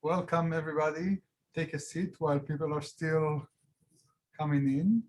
Welcome, everybody. Take a seat while people are still coming in.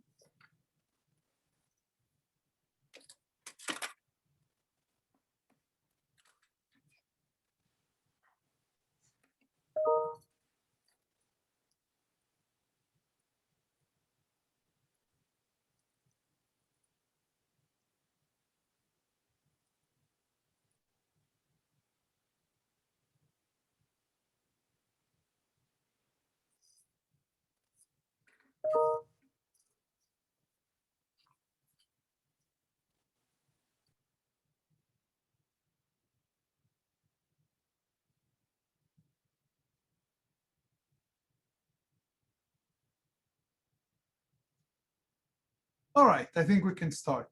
All right, I think we can start.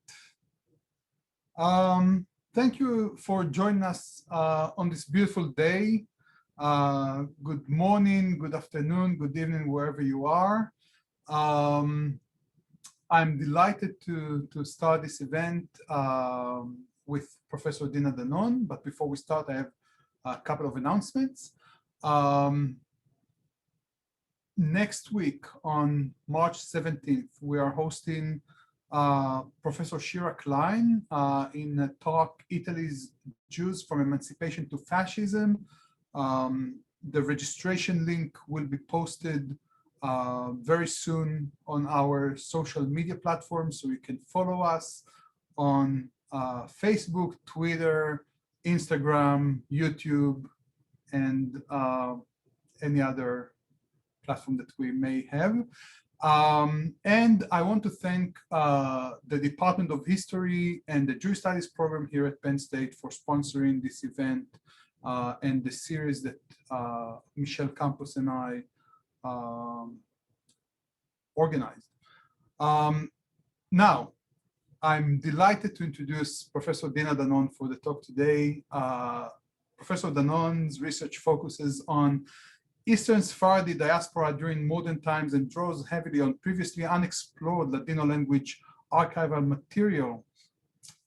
Thank you for joining us on this beautiful day. Good morning, good afternoon, good evening, wherever you are. I'm delighted to start this event with Professor Dina Danon, but before we start, I have a couple of announcements. Next week on March 17th, we are hosting Professor Shira Klein in a talk, Italy's Jews from Emancipation to Fascism. The registration link will be posted very soon on our social media platforms, so you can follow us on Facebook, Twitter, Instagram, YouTube, and any other platform that we may have. And I want to thank the Department of History and the Jewish Studies program here at Penn State for sponsoring this event and the series that Michelle Campos and I organized. Now, I'm delighted to introduce Professor Dina Danon for the talk today. Professor Danon's research focuses on Eastern Sephardi diaspora during modern times and draws heavily on previously unexplored Ladino language archival material.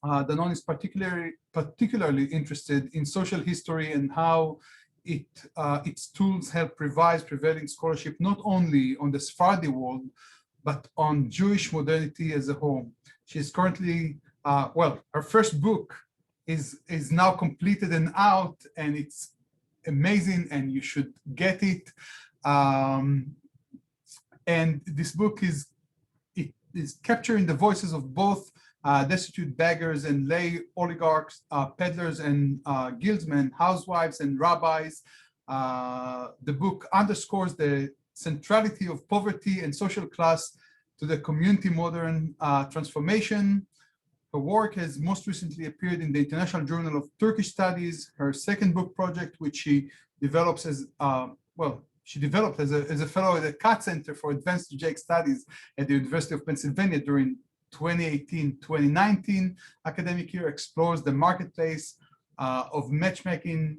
Danone is particularly interested in social history and how its tools help revise prevailing scholarship not only on the Sephardi world, but on Jewish modernity as a whole. She is currently, her first book is now completed and out, and it's amazing, and you should get it. And this book is capturing the voices of both destitute beggars and lay oligarchs, peddlers and guildsmen, housewives and rabbis. The book underscores the centrality of poverty and social class to the community modern transformation. Her work has most recently appeared in the International Journal of Turkish Studies. Her second book project, which she develops as developed as a fellow at the Katz Center for Advanced Judaic Studies at the University of Pennsylvania during 2018-2019 academic year, explores the marketplace of matchmaking,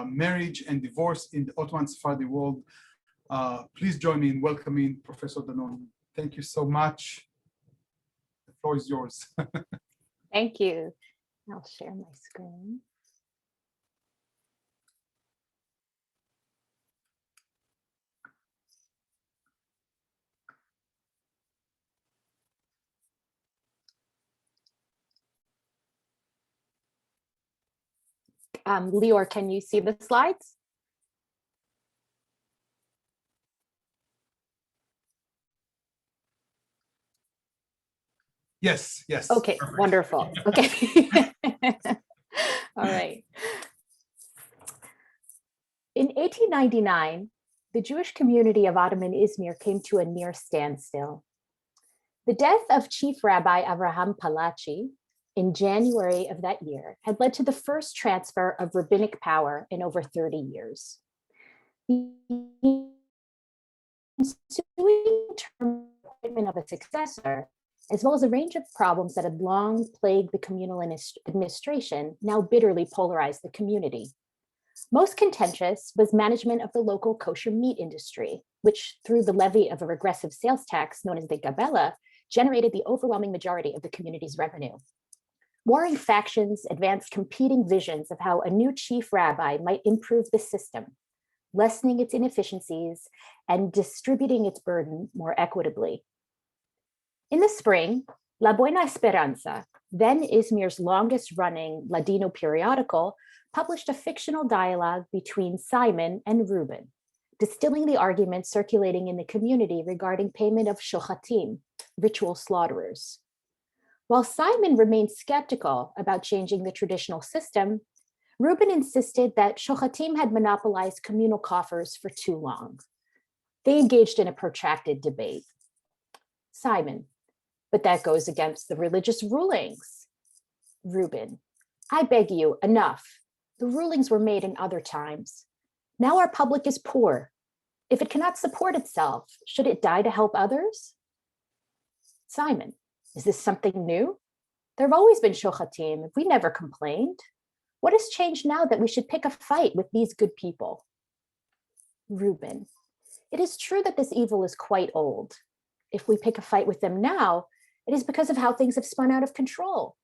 marriage, and divorce in the Ottoman Sephardi world. Please join me in welcoming Professor Danon. Thank you so much. The floor is yours. Thank you. I'll share my screen. Lior, can you see the slides? Yes, yes. Okay, perfect. Wonderful. Okay. All right. In 1899, the Jewish community of Ottoman Izmir came to a near standstill. The death of Chief Rabbi Avraham Palachi in January of that year had led to the first transfer of rabbinic power in over 30 years. The ensuing term appointment of a successor, as well as a range of problems that had long plagued the communal administration, now bitterly polarized the community. Most contentious was management of the local kosher meat industry, which, through the levy of a regressive sales tax known as the gabela, generated the overwhelming majority of the community's revenue. Warring factions advanced competing visions of how a new chief rabbi might improve the system. lessening its inefficiencies, and distributing its burden more equitably. In the spring, La Buena Esperanza, then Izmir's longest running Ladino periodical, published a fictional dialogue between Simon and Reuben, distilling the arguments circulating in the community regarding payment of shochatim, ritual slaughterers. While Simon remained skeptical about changing the traditional system, Reuben insisted that shochatim had monopolized communal coffers for too long. They engaged in a protracted debate. Simon: but that goes against the religious rulings. Reuben: I beg you, enough. The rulings were made in other times. Now our public is poor. If it cannot support itself, should it die to help others? Simon: is this something new? There have always been shochatim. We never complained. What has changed now that we should pick a fight with these good people? Reuben: it is true that this evil is quite old. If we pick a fight with them now, it is because of how things have spun out of control.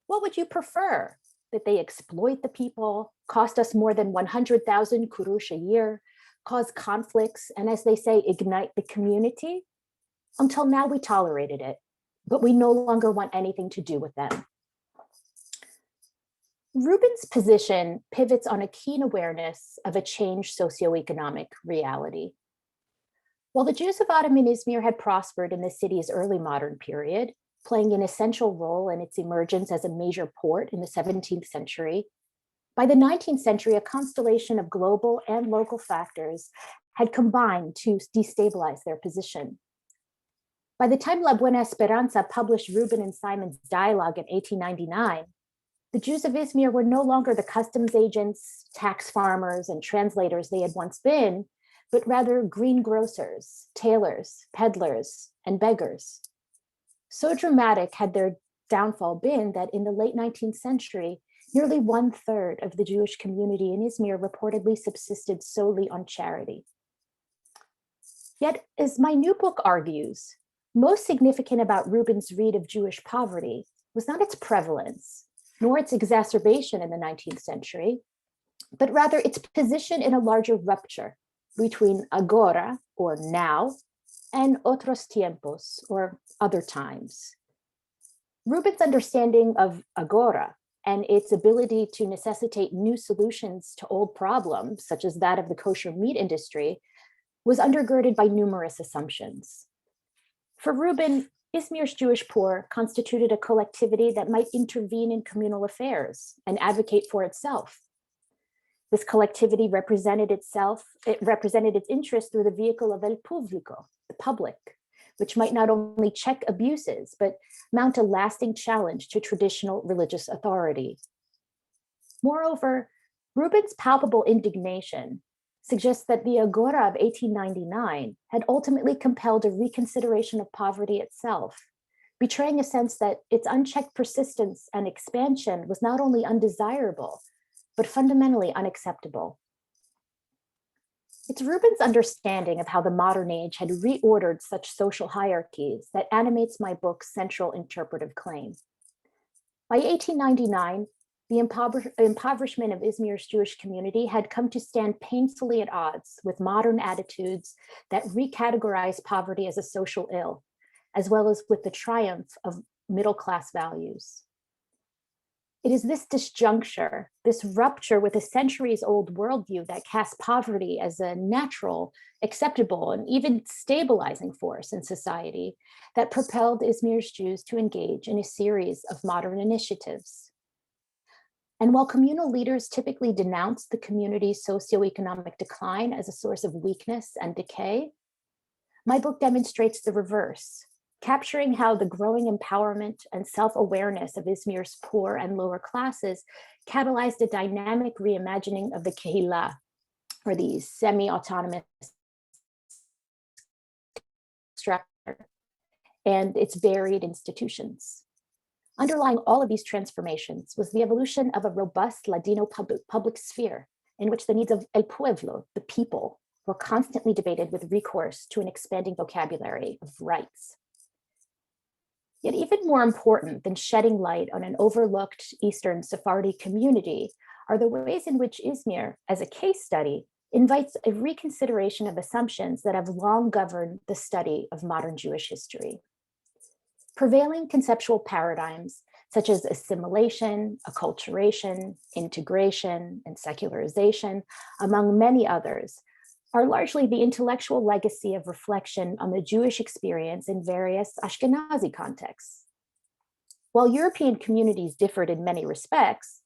What would you prefer? That they exploit the people, cost us more than 100,000 kurush a year, cause conflicts, and as they say, ignite the community? Until now, we tolerated it, but we no longer want anything to do with them. Reuben's position pivots on a keen awareness of a changed socioeconomic reality. While the Jews of Ottoman Izmir had prospered in the city's early modern period, playing an essential role in its emergence as a major port in the 17th century, by the 19th century, a constellation of global and local factors had combined to destabilize their position. By the time La Buena Esperanza published Reuben and Simon's dialogue in 1899, the Jews of Izmir were no longer the customs agents, tax farmers, and translators they had once been, but rather greengrocers, tailors, peddlers, and beggars. So dramatic had their downfall been that in the late 19th century, nearly 1/3 of the Jewish community in Izmir reportedly subsisted solely on charity. Yet, as my new book argues, most significant about Reuben's read of Jewish poverty was not its prevalence, nor its exacerbation in the 19th century, but rather its position in a larger rupture between agora, or now, and otros tiempos, or other times. Reuben's understanding of agora and its ability to necessitate new solutions to old problems, such as that of the kosher meat industry, was undergirded by numerous assumptions. For Reuben, Izmir's Jewish poor constituted a collectivity that might intervene in communal affairs and advocate for itself. This collectivity represented its interest through the vehicle of el público, the public, which might not only check abuses, but mount a lasting challenge to traditional religious authority. Moreover, Reuben's palpable indignation suggests that the Agora of 1899 had ultimately compelled a reconsideration of poverty itself, betraying a sense that its unchecked persistence and expansion was not only undesirable, but fundamentally unacceptable. It's Reuben's understanding of how the modern age had reordered such social hierarchies that animates my book's central interpretive claim. By 1899, the impoverishment of Izmir's Jewish community had come to stand painfully at odds with modern attitudes that recategorize poverty as a social ill, as well as with the triumph of middle-class values. It is this disjuncture, this rupture with a centuries-old worldview that casts poverty as a natural, acceptable, and even stabilizing force in society that propelled Izmir's Jews to engage in a series of modern initiatives. And while communal leaders typically denounce the community's socioeconomic decline as a source of weakness and decay, my book demonstrates the reverse, capturing how the growing empowerment and self-awareness of Izmir's poor and lower classes catalyzed a dynamic reimagining of the kehillah, or the semi-autonomous structure, and its varied institutions. Underlying all of these transformations was the evolution of a robust Ladino public sphere in which the needs of el pueblo, the people, were constantly debated with recourse to an expanding vocabulary of rights. Yet even more important than shedding light on an overlooked Eastern Sephardi community are the ways in which Izmir, as a case study, invites a reconsideration of assumptions that have long governed the study of modern Jewish history. Prevailing conceptual paradigms such as assimilation, acculturation, integration, and secularization, among many others, are largely the intellectual legacy of reflection on the Jewish experience in various Ashkenazi contexts. While European communities differed in many respects,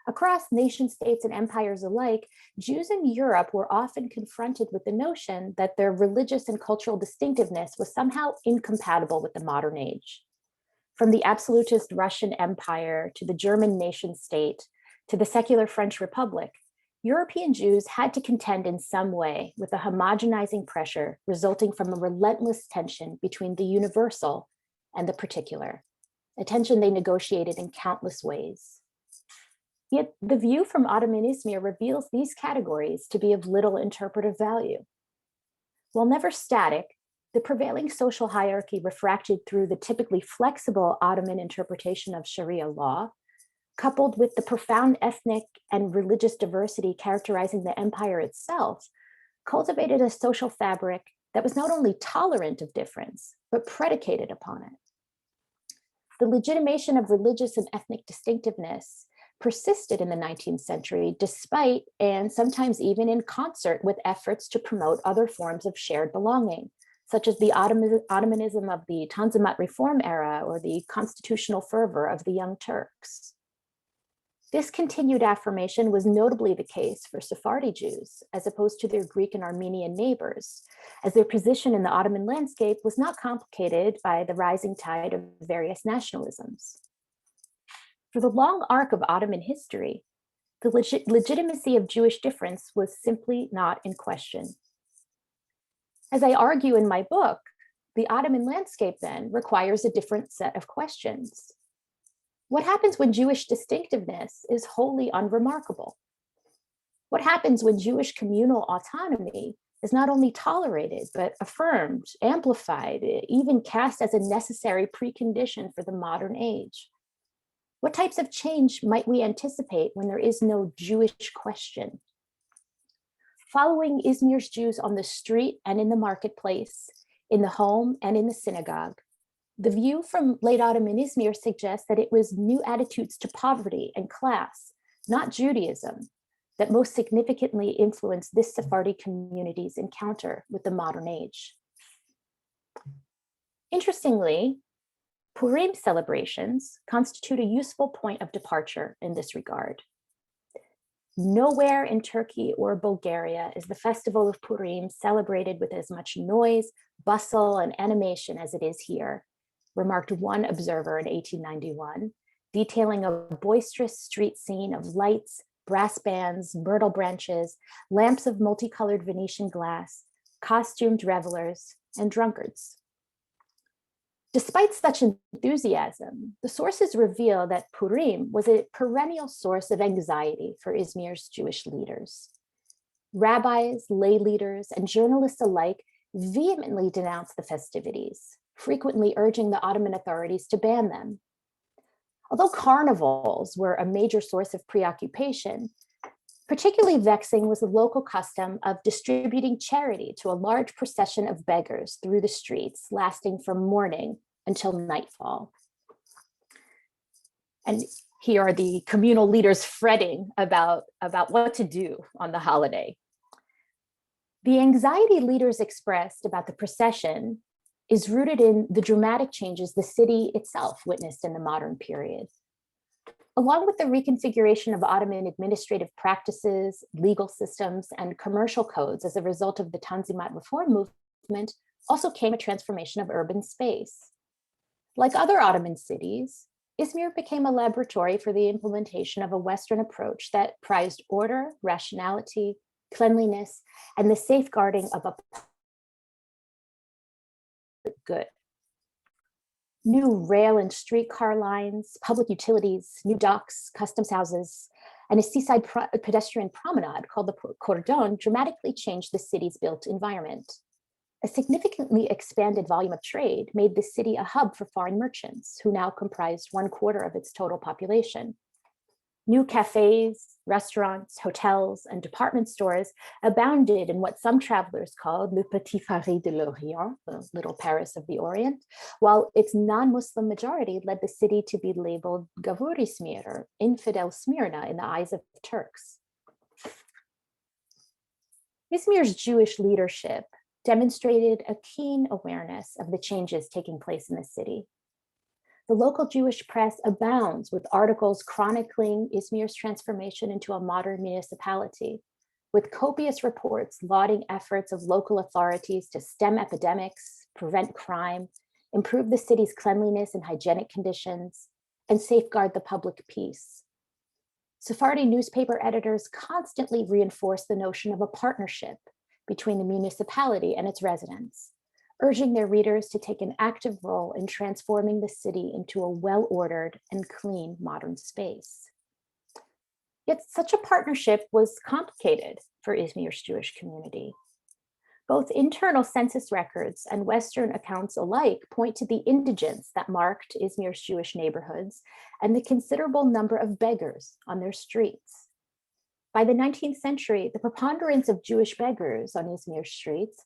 across nation states and empires alike, Jews in Europe were often confronted with the notion that their religious and cultural distinctiveness was somehow incompatible with the modern age. From the absolutist Russian Empire to the German nation state to the secular French Republic, European Jews had to contend in some way with the homogenizing pressure resulting from a relentless tension between the universal and the particular, a tension they negotiated in countless ways. Yet the view from Ottoman Izmir reveals these categories to be of little interpretive value. While never static, the prevailing social hierarchy refracted through the typically flexible Ottoman interpretation of Sharia law, coupled with the profound ethnic and religious diversity characterizing the empire itself, cultivated a social fabric that was not only tolerant of difference, but predicated upon it. The legitimation of religious and ethnic distinctiveness persisted in the 19th century, despite and sometimes even in concert with efforts to promote other forms of shared belonging, such as the Ottomanism of the Tanzimat reform era or the constitutional fervor of the Young Turks. This continued affirmation was notably the case for Sephardi Jews, as opposed to their Greek and Armenian neighbors, as their position in the Ottoman landscape was not complicated by the rising tide of various nationalisms. For the long arc of Ottoman history, the legitimacy of Jewish difference was simply not in question. As I argue in my book, the Ottoman landscape then requires a different set of questions. What happens when Jewish distinctiveness is wholly unremarkable? What happens when Jewish communal autonomy is not only tolerated, but affirmed, amplified, even cast as a necessary precondition for the modern age? What types of change might we anticipate when there is no Jewish question? Following Izmir's Jews on the street and in the marketplace, in the home and in the synagogue, the view from late Ottoman Izmir suggests that it was new attitudes to poverty and class, not Judaism, that most significantly influenced this Sephardi community's encounter with the modern age. Interestingly, Purim celebrations constitute a useful point of departure in this regard. Nowhere in Turkey or Bulgaria is the festival of Purim celebrated with as much noise, bustle, and animation as it is here, remarked one observer in 1891, detailing a boisterous street scene of lights, brass bands, myrtle branches, lamps of multicolored Venetian glass, costumed revelers, and drunkards. Despite such enthusiasm, the sources reveal that Purim was a perennial source of anxiety for Izmir's Jewish leaders. Rabbis, lay leaders, and journalists alike vehemently denounced the festivities, frequently urging the Ottoman authorities to ban them. Although carnivals were a major source of preoccupation, particularly vexing was the local custom of distributing charity to a large procession of beggars through the streets, lasting from morning until nightfall. And here are the communal leaders fretting about what to do on the holiday. The anxiety leaders expressed about the procession is rooted in the dramatic changes the city itself witnessed in the modern period. Along with the reconfiguration of Ottoman administrative practices, legal systems, and commercial codes as a result of the Tanzimat reform movement, also came a transformation of urban space. Like other Ottoman cities, Izmir became a laboratory for the implementation of a Western approach that prized order, rationality, cleanliness, and the safeguarding of a good. New rail and streetcar lines, public utilities, new docks, customs houses, and a seaside pedestrian promenade called the Cordon dramatically changed the city's built environment. A significantly expanded volume of trade made the city a hub for foreign merchants, who now comprised 1/4 of its total population. New cafes, restaurants, hotels, and department stores abounded in what some travelers called le petit Paris de l'Orient, the little Paris of the Orient, while its non-Muslim majority led the city to be labeled Gavur Izmir, or infidel Smyrna, in the eyes of Turks. Izmir's Jewish leadership demonstrated a keen awareness of the changes taking place in the city. The local Jewish press abounds with articles chronicling Izmir's transformation into a modern municipality, with copious reports lauding efforts of local authorities to stem epidemics, prevent crime, improve the city's cleanliness and hygienic conditions, and safeguard the public peace. Sephardi newspaper editors constantly reinforced the notion of a partnership between the municipality and its residents, urging their readers to take an active role in transforming the city into a well-ordered and clean modern space. Yet such a partnership was complicated for Izmir's Jewish community. Both internal census records and Western accounts alike point to the indigence that marked Izmir's Jewish neighborhoods and the considerable number of beggars on their streets. By the 19th century, the preponderance of Jewish beggars on Izmir's streets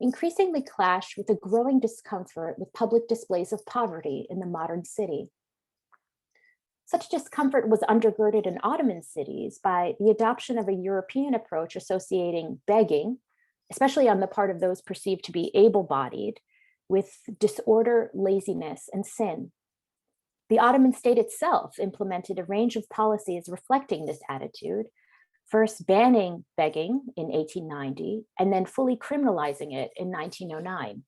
increasingly clashed with a growing discomfort with public displays of poverty in the modern city. Such discomfort was undergirded in Ottoman cities by the adoption of a European approach associating begging, especially on the part of those perceived to be able-bodied, with disorder, laziness, and sin. The Ottoman state itself implemented a range of policies reflecting this attitude, first banning begging in 1890, and then fully criminalizing it in 1909.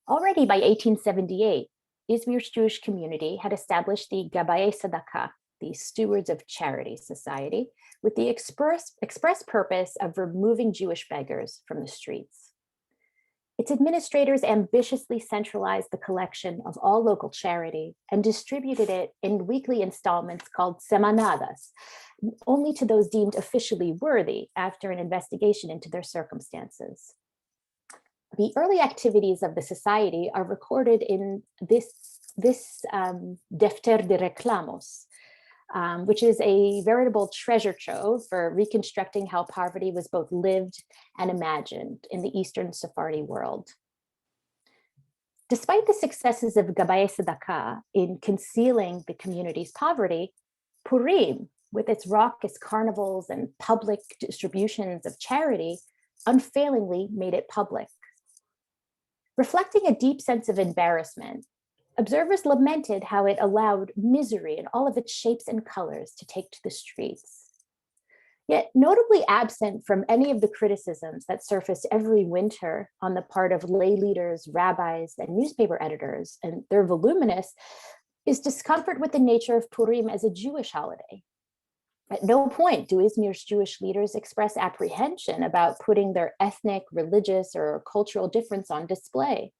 Already by 1878, Izmir's Jewish community had established the Gabayei Sadaka, the Stewards of Charity Society, with the express purpose of removing Jewish beggars from the streets. Its administrators ambitiously centralized the collection of all local charity and distributed it in weekly installments called semanadas, only to those deemed officially worthy after an investigation into their circumstances. The early activities of the society are recorded in this Defter de Reclamos, which is a veritable treasure trove for reconstructing how poverty was both lived and imagined in the Eastern Sephardi world. Despite the successes of Gabayei Sadaka in concealing the community's poverty, Purim, with its raucous carnivals and public distributions of charity, unfailingly made it public. Reflecting a deep sense of embarrassment, observers lamented how it allowed misery in all of its shapes and colors to take to the streets. Yet notably absent from any of the criticisms that surfaced every winter on the part of lay leaders, rabbis, and newspaper editors, and they're voluminous, is discomfort with the nature of Purim as a Jewish holiday. At no point do Izmir's Jewish leaders express apprehension about putting their ethnic, religious, or cultural difference on display.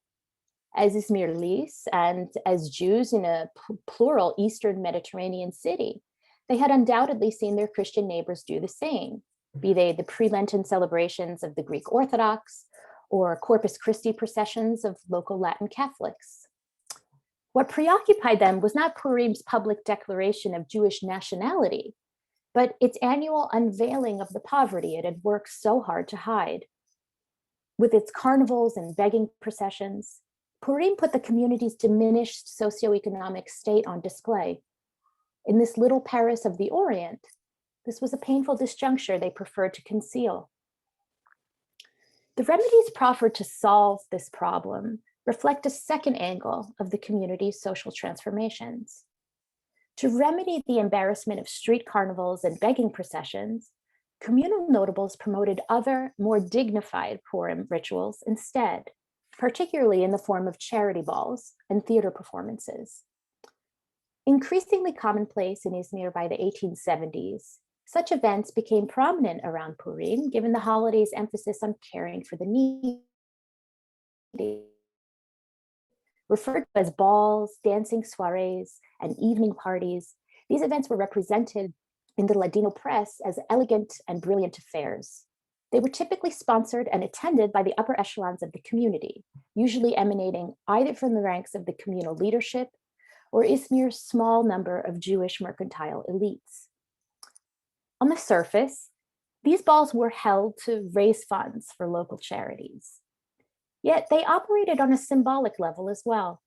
As Izmirlis and as Jews in a plural Eastern Mediterranean city, they had undoubtedly seen their Christian neighbors do the same, be they the pre-Lenten celebrations of the Greek Orthodox or Corpus Christi processions of local Latin Catholics. What preoccupied them was not Purim's public declaration of Jewish nationality, but its annual unveiling of the poverty it had worked so hard to hide. With its carnivals and begging processions, Purim put the community's diminished socioeconomic state on display. In this little Paris of the Orient, this was a painful disjuncture they preferred to conceal. The remedies proffered to solve this problem reflect a second angle of the community's social transformations. To remedy the embarrassment of street carnivals and begging processions, communal notables promoted other, more dignified Purim rituals instead, particularly in the form of charity balls and theater performances. Increasingly commonplace in Izmir by the 1870s, such events became prominent around Purim, given the holiday's emphasis on caring for the needy. Referred to as balls, dancing soirees, and evening parties, these events were represented in the Ladino press as elegant and brilliant affairs. They were typically sponsored and attended by the upper echelons of the community, usually emanating either from the ranks of the communal leadership or Izmir's small number of Jewish mercantile elites. On the surface, these balls were held to raise funds for local charities. Yet they operated on a symbolic level as well.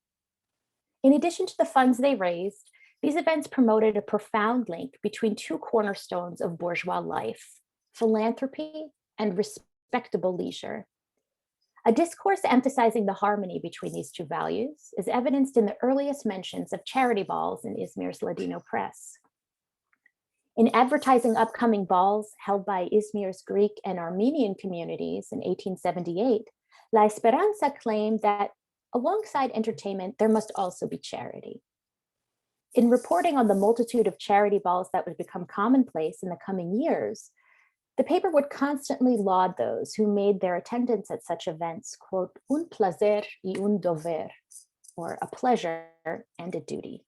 In addition to the funds they raised, these events promoted a profound link between two cornerstones of bourgeois life: philanthropy and respectable leisure. A discourse emphasizing the harmony between these two values is evidenced in the earliest mentions of charity balls in Izmir's Ladino press. In advertising upcoming balls held by Izmir's Greek and Armenian communities in 1878, La Esperanza claimed that alongside entertainment, there must also be charity. In reporting on the multitude of charity balls that would become commonplace in the coming years, the paper would constantly laud those who made their attendance at such events, quote, un placer y un dover, or a pleasure and a duty.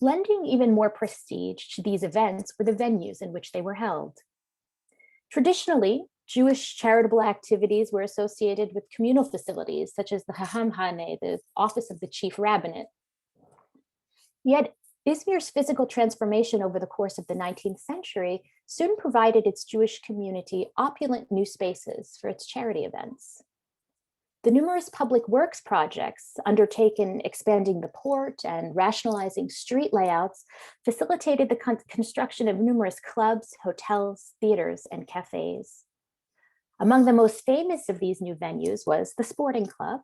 Lending even more prestige to these events were the venues in which they were held. Traditionally, Jewish charitable activities were associated with communal facilities such as the Hahamhane, the office of the chief rabbinate. Yet, Izmir's physical transformation over the course of the 19th century soon provided its Jewish community opulent new spaces for its charity events. The numerous public works projects undertaken expanding the port and rationalizing street layouts facilitated the construction of numerous clubs, hotels, theaters, and cafes. Among the most famous of these new venues was the Sporting Club,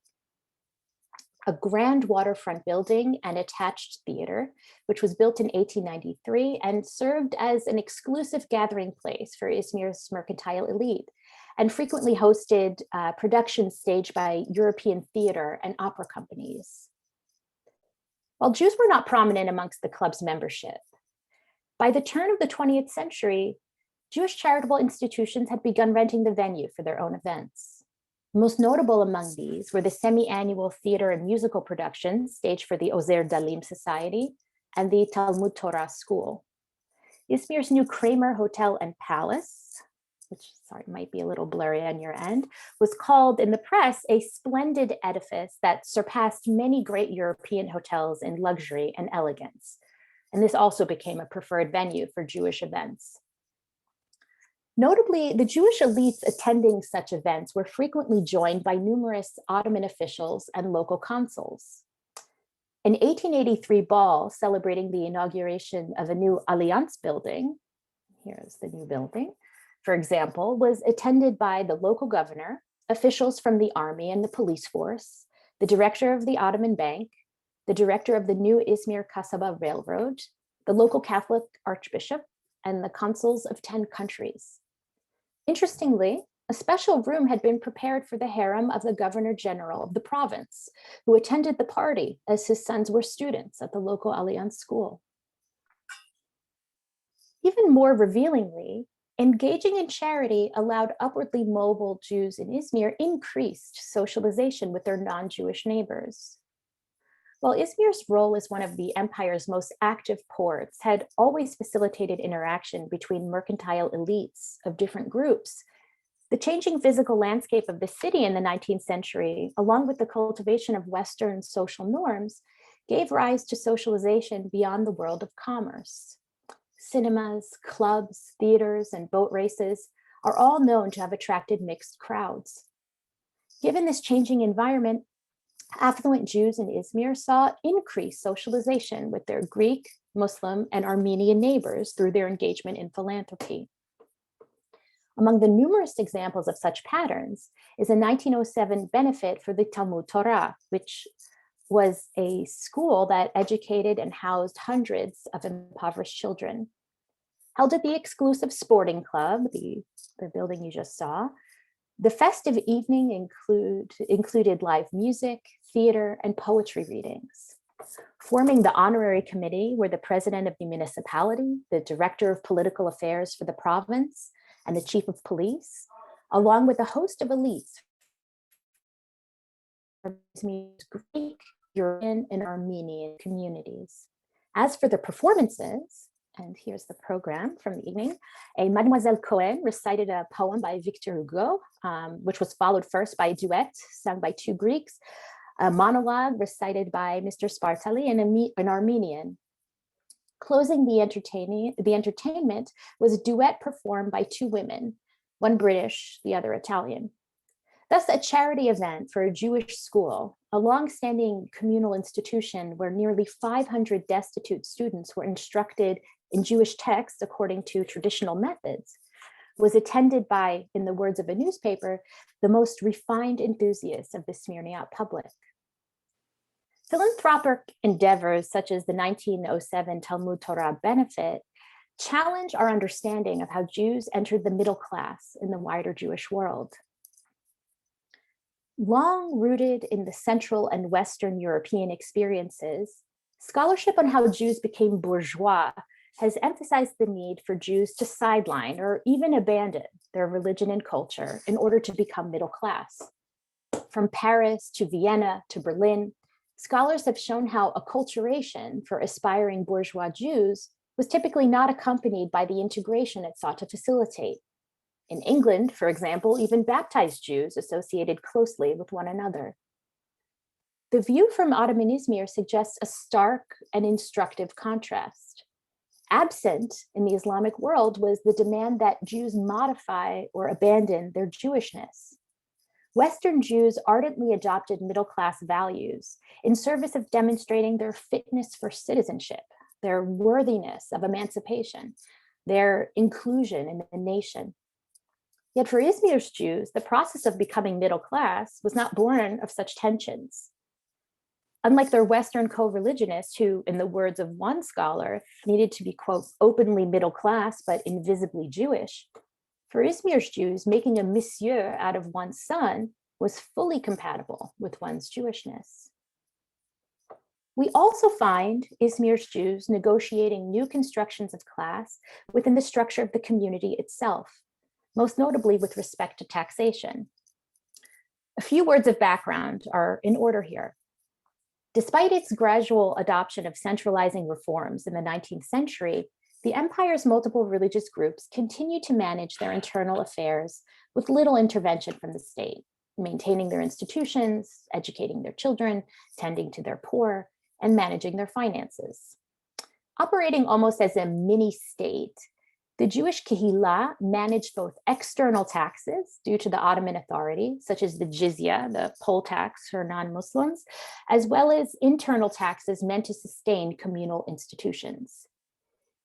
a grand waterfront building and attached theater, which was built in 1893 and served as an exclusive gathering place for Izmir's mercantile elite, and frequently hosted productions staged by European theater and opera companies. While Jews were not prominent amongst the club's membership, by the turn of the 20th century, Jewish charitable institutions had begun renting the venue for their own events. Most notable among these were the semi-annual theater and musical productions staged for the Ozer Dalim Society and the Talmud Torah School. Izmir's new Kramer Hotel and Palace, which might be a little blurry on your end, was called in the press a splendid edifice that surpassed many great European hotels in luxury and elegance. And this also became a preferred venue for Jewish events. Notably, the Jewish elites attending such events were frequently joined by numerous Ottoman officials and local consuls. An 1883 ball celebrating the inauguration of a new Allianz building, here's the new building, for example, was attended by the local governor, officials from the army and the police force, the director of the Ottoman Bank, the director of the new Izmir Kasaba Railroad, the local Catholic archbishop, and the consuls of 10 countries. Interestingly, a special room had been prepared for the harem of the governor general of the province, who attended the party as his sons were students at the local Allianz school. Even more revealingly, engaging in charity allowed upwardly mobile Jews in Izmir increased socialization with their non-Jewish neighbors. While Izmir's role as one of the empire's most active ports had always facilitated interaction between mercantile elites of different groups, the changing physical landscape of the city in the 19th century, along with the cultivation of Western social norms, gave rise to socialization beyond the world of commerce. Cinemas, clubs, theaters, and boat races are all known to have attracted mixed crowds. Given this changing environment, affluent Jews in Izmir saw increased socialization with their Greek, Muslim, and Armenian neighbors through their engagement in philanthropy. Among the numerous examples of such patterns is a 1907 benefit for the Talmud Torah, which was a school that educated and housed hundreds of impoverished children. Held at the exclusive Sporting Club, the building you just saw, the festive evening included live music, theater, and poetry readings. Forming the honorary committee were the president of the municipality, the director of political affairs for the province, and the chief of police, along with a host of elites from Greek, European, and Armenian communities. As for the performances, and here's the program from the evening, a Mademoiselle Cohen recited a poem by Victor Hugo, which was followed first by a duet sung by two Greeks, a monologue recited by Mr. Spartali in an Armenian. Closing the entertainment was a duet performed by two women, one British, the other Italian. Thus, a charity event for a Jewish school, a long-standing communal institution where nearly 500 destitute students were instructed in Jewish texts according to traditional methods, was attended by, in the words of a newspaper, the most refined enthusiasts of the Smyrna public. Philanthropic endeavors such as the 1907 Talmud Torah benefit challenge our understanding of how Jews entered the middle class in the wider Jewish world. Long rooted in the Central and Western European experiences, scholarship on how Jews became bourgeois has emphasized the need for Jews to sideline or even abandon their religion and culture in order to become middle class. From Paris to Vienna to Berlin, scholars have shown how acculturation for aspiring bourgeois Jews was typically not accompanied by the integration it sought to facilitate. In England, for example, even baptized Jews associated closely with one another. The view from Ottoman Izmir suggests a stark and instructive contrast. Absent in the Islamic world was the demand that Jews modify or abandon their Jewishness. Western Jews ardently adopted middle-class values in service of demonstrating their fitness for citizenship, their worthiness of emancipation, their inclusion in the nation. Yet for Izmir's Jews, the process of becoming middle class was not born of such tensions. Unlike their Western co-religionists who, in the words of one scholar, needed to be, quote, openly middle class but invisibly Jewish, for Izmir's Jews, making a monsieur out of one's son was fully compatible with one's Jewishness. We also find Izmir's Jews negotiating new constructions of class within the structure of the community itself, most notably with respect to taxation. A few words of background are in order here. Despite its gradual adoption of centralizing reforms in the 19th century, the empire's multiple religious groups continue to manage their internal affairs with little intervention from the state, maintaining their institutions, educating their children, tending to their poor, and managing their finances. Operating almost as a mini-state, the Jewish Kehillah managed both external taxes due to the Ottoman authority, such as the jizya, the poll tax for non-Muslims, as well as internal taxes meant to sustain communal institutions.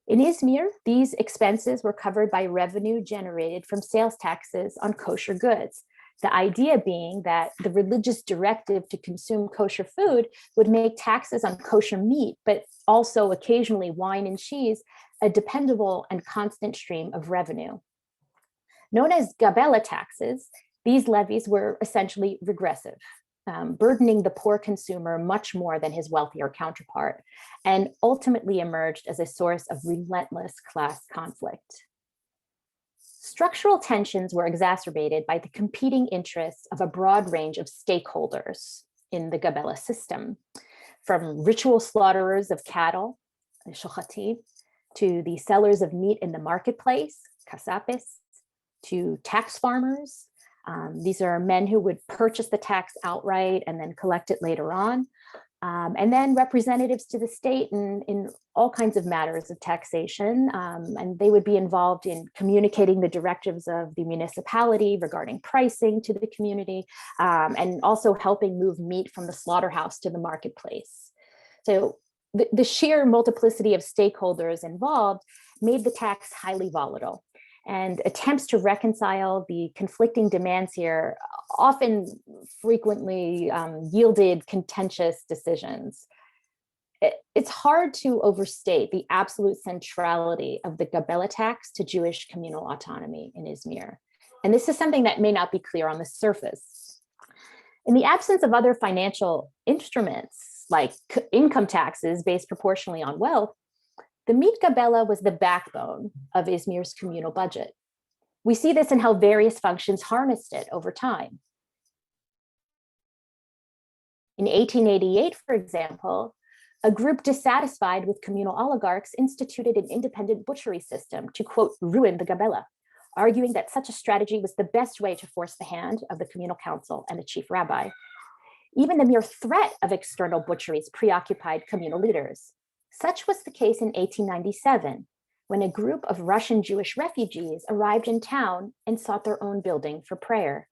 In Izmir, these expenses were covered by revenue generated from sales taxes on kosher goods, the idea being that the religious directive to consume kosher food would make taxes on kosher meat, but also occasionally wine and cheese, a dependable and constant stream of revenue. Known as gabela taxes, these levies were essentially regressive, burdening the poor consumer much more than his wealthier counterpart, and ultimately emerged as a source of relentless class conflict. Structural tensions were exacerbated by the competing interests of a broad range of stakeholders in the gabela system, from ritual slaughterers of cattle, shochatim, to the sellers of meat in the marketplace, kasapis, to tax farmers. These are men who would purchase the tax outright and then collect it later on. And then representatives to the state in all kinds of matters of taxation. And they would be involved in communicating the directives of the municipality regarding pricing to the community, and also helping move meat from the slaughterhouse to the marketplace. So the sheer multiplicity of stakeholders involved made the tax highly volatile. And attempts to reconcile the conflicting demands here often frequently yielded contentious decisions. It's hard to overstate the absolute centrality of the gabela tax to Jewish communal autonomy in Izmir. And this is something that may not be clear on the surface. In the absence of other financial instruments, like income taxes based proportionally on wealth, the meat gabela was the backbone of Izmir's communal budget. We see this in how various functions harnessed it over time. In 1888, for example, a group dissatisfied with communal oligarchs instituted an independent butchery system to, quote, ruin the gabela, arguing that such a strategy was the best way to force the hand of the communal council and the chief rabbi. Even the mere threat of external butcheries preoccupied communal leaders. Such was the case in 1897, when a group of Russian Jewish refugees arrived in town and sought their own building for prayer.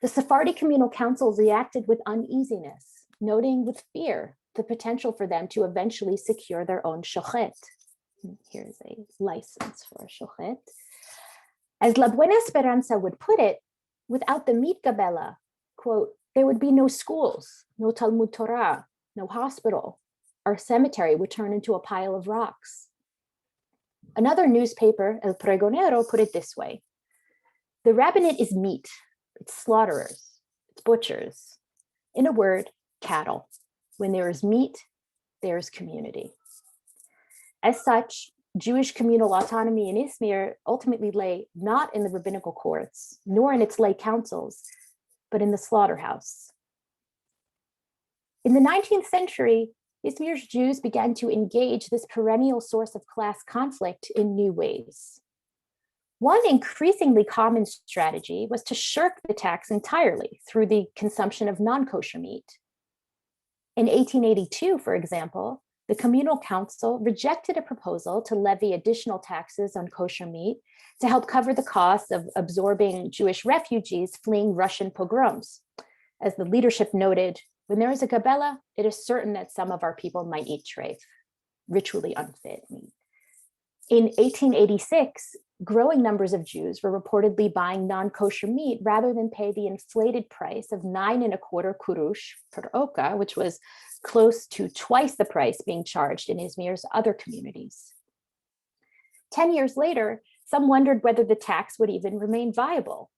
The Sephardi Communal Council reacted with uneasiness, noting with fear the potential for them to eventually secure their own shochet. Here's a license for a shochet. As La Buena Esperanza would put it, without the meat gabela, quote, there would be no schools, no Talmud Torah, no hospital. Our cemetery would turn into a pile of rocks. Another newspaper, El Pregonero, put it this way. The rabbinate is meat, it's slaughterers, it's butchers. In a word, cattle. When there is meat, there is community. As such, Jewish communal autonomy in Izmir ultimately lay not in the rabbinical courts, nor in its lay councils, but in the slaughterhouse. In the 19th century, Izmir's Jews began to engage this perennial source of class conflict in new ways. One increasingly common strategy was to shirk the tax entirely through the consumption of non-kosher meat. In 1882, for example, the communal council rejected a proposal to levy additional taxes on kosher meat to help cover the costs of absorbing Jewish refugees fleeing Russian pogroms. As the leadership noted, when there is a gabela, it is certain that some of our people might eat treif, ritually unfit meat. In 1886, growing numbers of Jews were reportedly buying non-kosher meat rather than pay the inflated price of 9.25 kurush per oka, which was close to twice the price being charged in Izmir's other communities. 10 years later, some wondered whether the tax would even remain viable.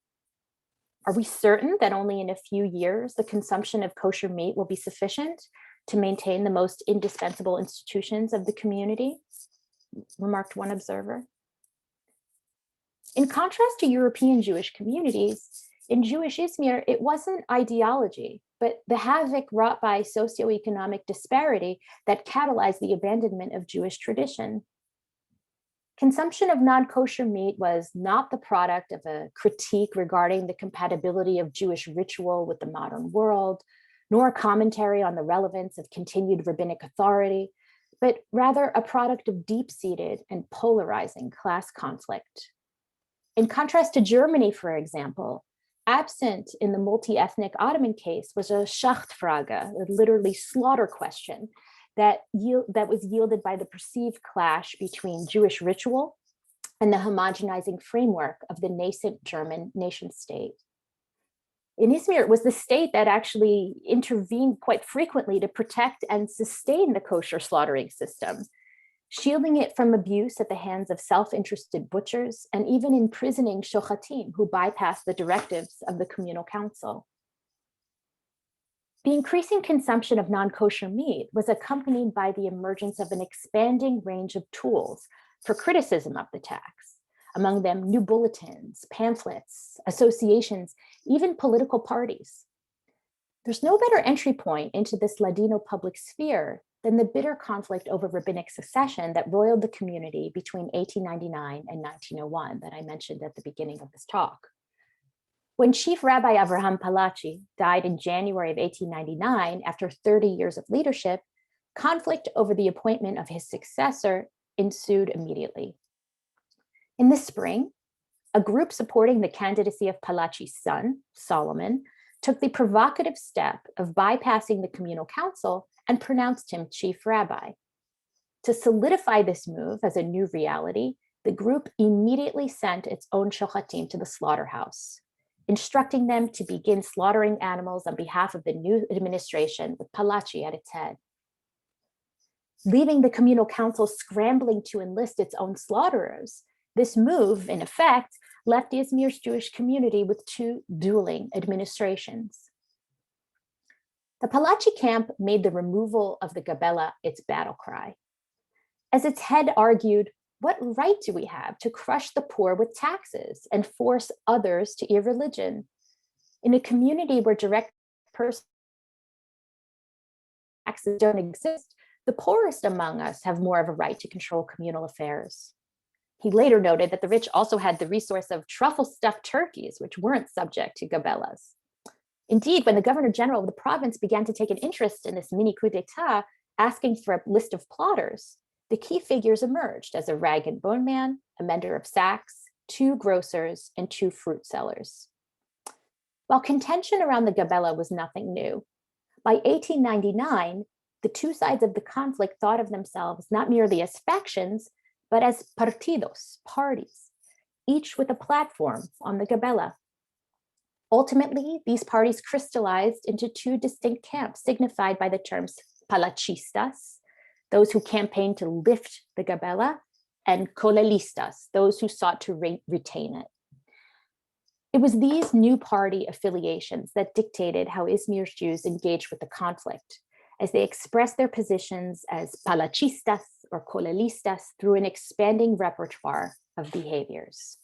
Are we certain that only in a few years the consumption of kosher meat will be sufficient to maintain the most indispensable institutions of the community? Remarked one observer. In contrast to European Jewish communities, in Jewish Izmir, it wasn't ideology, but the havoc wrought by socioeconomic disparity that catalyzed the abandonment of Jewish tradition. Consumption of non-kosher meat was not the product of a critique regarding the compatibility of Jewish ritual with the modern world, nor a commentary on the relevance of continued rabbinic authority, but rather a product of deep-seated and polarizing class conflict. In contrast to Germany, for example, absent in the multi-ethnic Ottoman case was a Schachtfrage, literally slaughter question, that was yielded by the perceived clash between Jewish ritual and the homogenizing framework of the nascent German nation state. In Izmir, it was the state that actually intervened quite frequently to protect and sustain the kosher slaughtering system, shielding it from abuse at the hands of self-interested butchers and even imprisoning shochatim who bypassed the directives of the communal council. The increasing consumption of non-kosher meat was accompanied by the emergence of an expanding range of tools for criticism of the tax, among them new bulletins, pamphlets, associations, even political parties. There's no better entry point into this Ladino public sphere than the bitter conflict over rabbinic succession that roiled the community between 1899 and 1901 that I mentioned at the beginning of this talk. When Chief Rabbi Avraham Palachi died in January of 1899 after 30 years of leadership, conflict over the appointment of his successor ensued immediately. In the spring, a group supporting the candidacy of Palachi's son, Solomon, took the provocative step of bypassing the communal council and pronounced him chief rabbi. To solidify this move as a new reality, the group immediately sent its own shochatim to the slaughterhouse, instructing them to begin slaughtering animals on behalf of the new administration with Palachi at its head. Leaving the communal council scrambling to enlist its own slaughterers, this move, in effect, left Izmir's Jewish community with two dueling administrations. The Palachi camp made the removal of the gabela its battle cry. As its head argued, what right do we have to crush the poor with taxes and force others to irreligion? In a community where direct personal taxes don't exist, the poorest among us have more of a right to control communal affairs. He later noted that the rich also had the resource of truffle-stuffed turkeys, which weren't subject to gabelas. Indeed, when the governor general of the province began to take an interest in this mini coup d'etat, asking for a list of plotters, the key figures emerged as a rag and bone man, a mender of sacks, 2 grocers, and 2 fruit sellers. While contention around the gabella was nothing new, by 1899, the 2 sides of the conflict thought of themselves not merely as factions, but as partidos, parties, each with a platform on the gabella. Ultimately, these parties crystallized into 2 distinct camps signified by the terms palachistas, those who campaigned to lift the gabella, and colelistas, those who sought to retain it. It was these new party affiliations that dictated how Izmir's Jews engaged with the conflict, as they expressed their positions as palachistas or colelistas through an expanding repertoire of behaviors.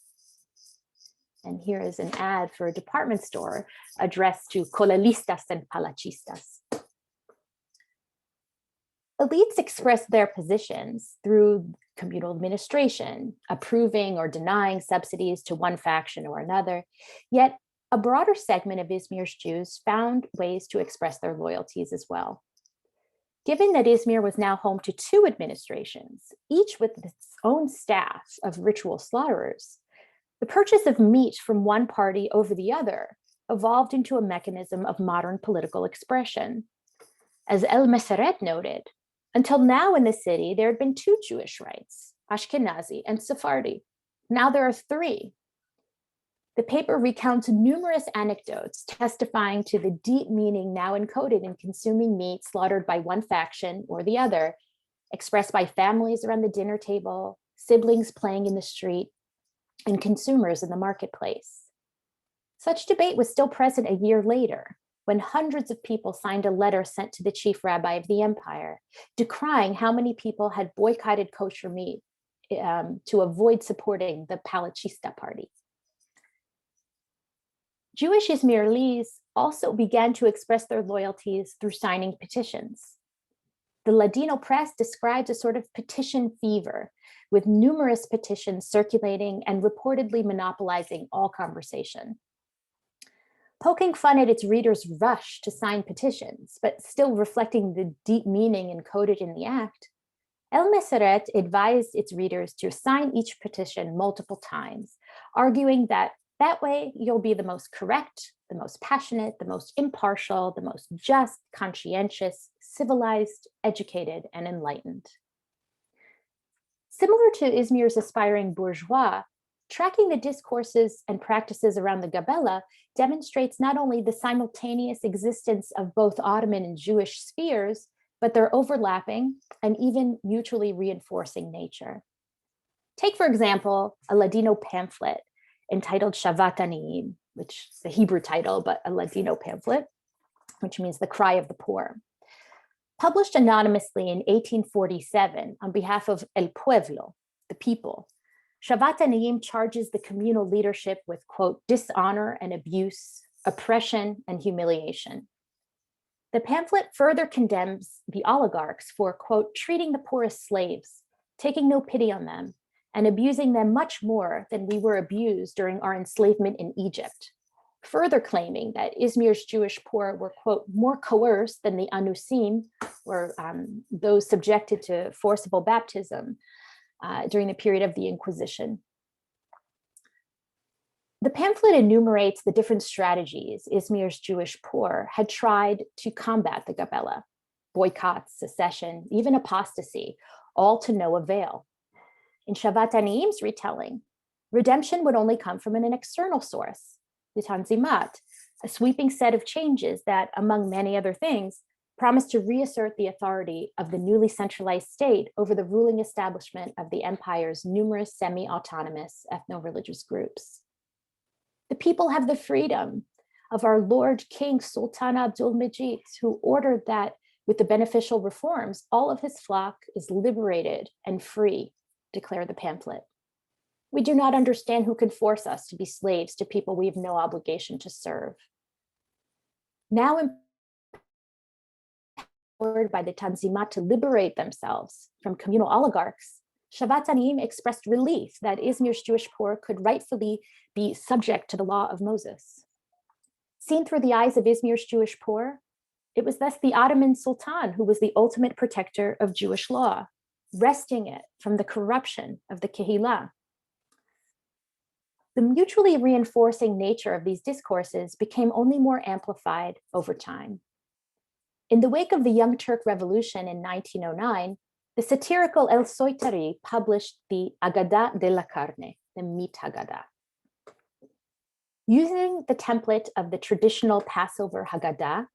And here is an ad for a department store addressed to colelistas and palachistas. Elites expressed their positions through communal administration, approving or denying subsidies to one faction or another, yet a broader segment of Izmir's Jews found ways to express their loyalties as well. Given that Izmir was now home to 2 administrations, each with its own staff of ritual slaughterers, the purchase of meat from one party over the other evolved into a mechanism of modern political expression. As El Meseret noted, until now in the city, there had been 2 Jewish rites, Ashkenazi and Sephardi. Now there are 3. The paper recounts numerous anecdotes testifying to the deep meaning now encoded in consuming meat slaughtered by one faction or the other, expressed by families around the dinner table, siblings playing in the street, and consumers in the marketplace. Such debate was still present a year later, when hundreds of people signed a letter sent to the chief rabbi of the empire, decrying how many people had boycotted kosher meat to avoid supporting the Palachista party. Jewish Izmirlis also began to express their loyalties through signing petitions. The Ladino press describes a sort of petition fever, with numerous petitions circulating and reportedly monopolizing all conversation. Poking fun at its readers' rush to sign petitions, but still reflecting the deep meaning encoded in the act, El Meseret advised its readers to sign each petition multiple times, arguing that way you'll be the most correct, the most passionate, the most impartial, the most just, conscientious, civilized, educated, and enlightened. Similar to Izmir's aspiring bourgeois, tracking the discourses and practices around the gabella demonstrates not only the simultaneous existence of both Ottoman and Jewish spheres, but their overlapping and even mutually reinforcing nature. Take, for example, a Ladino pamphlet entitled Shavat Aniyim, which is the Hebrew title, but a Ladino pamphlet, which means the cry of the poor. Published anonymously in 1847 on behalf of El Pueblo, the people, Shavat Aniyim charges the communal leadership with, quote, dishonor and abuse, oppression and humiliation. The pamphlet further condemns the oligarchs for, quote, treating the poor as slaves, taking no pity on them, and abusing them much more than we were abused during our enslavement in Egypt, further claiming that Izmir's Jewish poor were, quote, more coerced than the anusim, or those subjected to forcible baptism during the period of the Inquisition. The pamphlet enumerates the different strategies Izmir's Jewish poor had tried to combat the gabella: boycotts, secession, even apostasy, all to no avail. In Shavat Aniyim's retelling, redemption would only come from an external source, the Tanzimat, a sweeping set of changes that, among many other things, promised to reassert the authority of the newly centralized state over the ruling establishment of the empire's numerous semi-autonomous ethno-religious groups. The people have the freedom of our Lord King Sultan Abdul Majid, who ordered that with the beneficial reforms, all of his flock is liberated and free, declared the pamphlet. We do not understand who can force us to be slaves to people we have no obligation to serve. Now empowered by the Tanzimat to liberate themselves from communal oligarchs, Shavat Aniyim expressed relief that Izmir's Jewish poor could rightfully be subject to the law of Moses. Seen through the eyes of Izmir's Jewish poor, it was thus the Ottoman Sultan who was the ultimate protector of Jewish law, wresting it from the corruption of the Kehillah. The mutually reinforcing nature of these discourses became only more amplified over time. In the wake of the Young Turk Revolution in 1909, the satirical El Soitari published the Agada de la Carne, the meat Haggadah. Using the template of the traditional Passover Haggadah,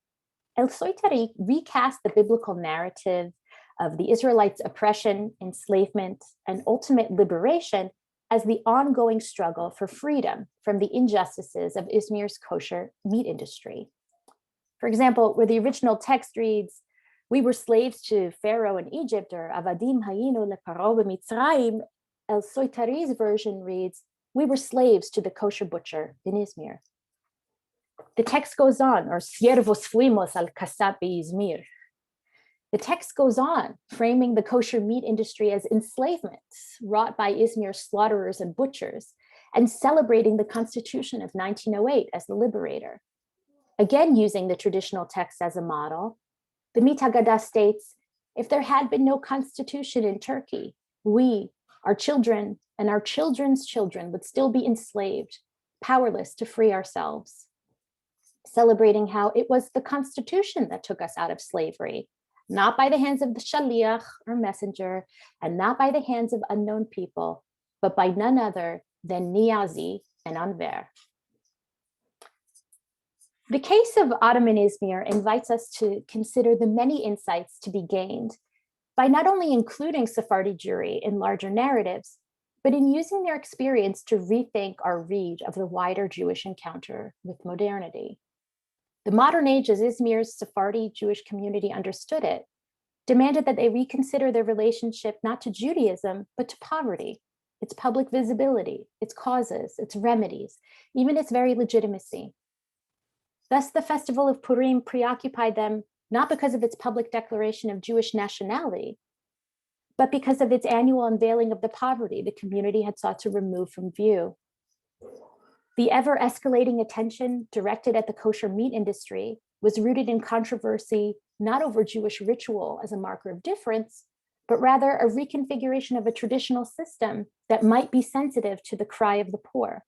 El Soitari recast the biblical narrative of the Israelites' oppression, enslavement, and ultimate liberation as the ongoing struggle for freedom from the injustices of Izmir's kosher meat industry. For example, where the original text reads, "We were slaves to Pharaoh in Egypt," or "Avadim hayinu leparo b'Mitzrayim," El Soitari's version reads, "We were slaves to the kosher butcher in Izmir." The text goes on, or "Siervos fuimos al kasab Izmir." The text goes on, framing the kosher meat industry as enslavement wrought by Izmir's slaughterers and butchers, and celebrating the Constitution of 1908 as the liberator. Again, using the traditional text as a model, the Mit Haggadah states, "If there had been no constitution in Turkey, we, our children, and our children's children would still be enslaved, powerless to free ourselves." Celebrating how it was the Constitution that took us out of slavery, not by the hands of the shaliach or messenger, and not by the hands of unknown people, but by none other than Niazi and Anver. The case of Ottoman Izmir invites us to consider the many insights to be gained by not only including Sephardi Jewry in larger narratives, but in using their experience to rethink our read of the wider Jewish encounter with modernity. The modern age, as Izmir's Sephardi Jewish community understood it, demanded that they reconsider their relationship not to Judaism, but to poverty, its public visibility, its causes, its remedies, even its very legitimacy. Thus, the festival of Purim preoccupied them not because of its public declaration of Jewish nationality, but because of its annual unveiling of the poverty the community had sought to remove from view. The ever-escalating attention directed at the kosher meat industry was rooted in controversy not over Jewish ritual as a marker of difference, but rather a reconfiguration of a traditional system that might be sensitive to the cry of the poor.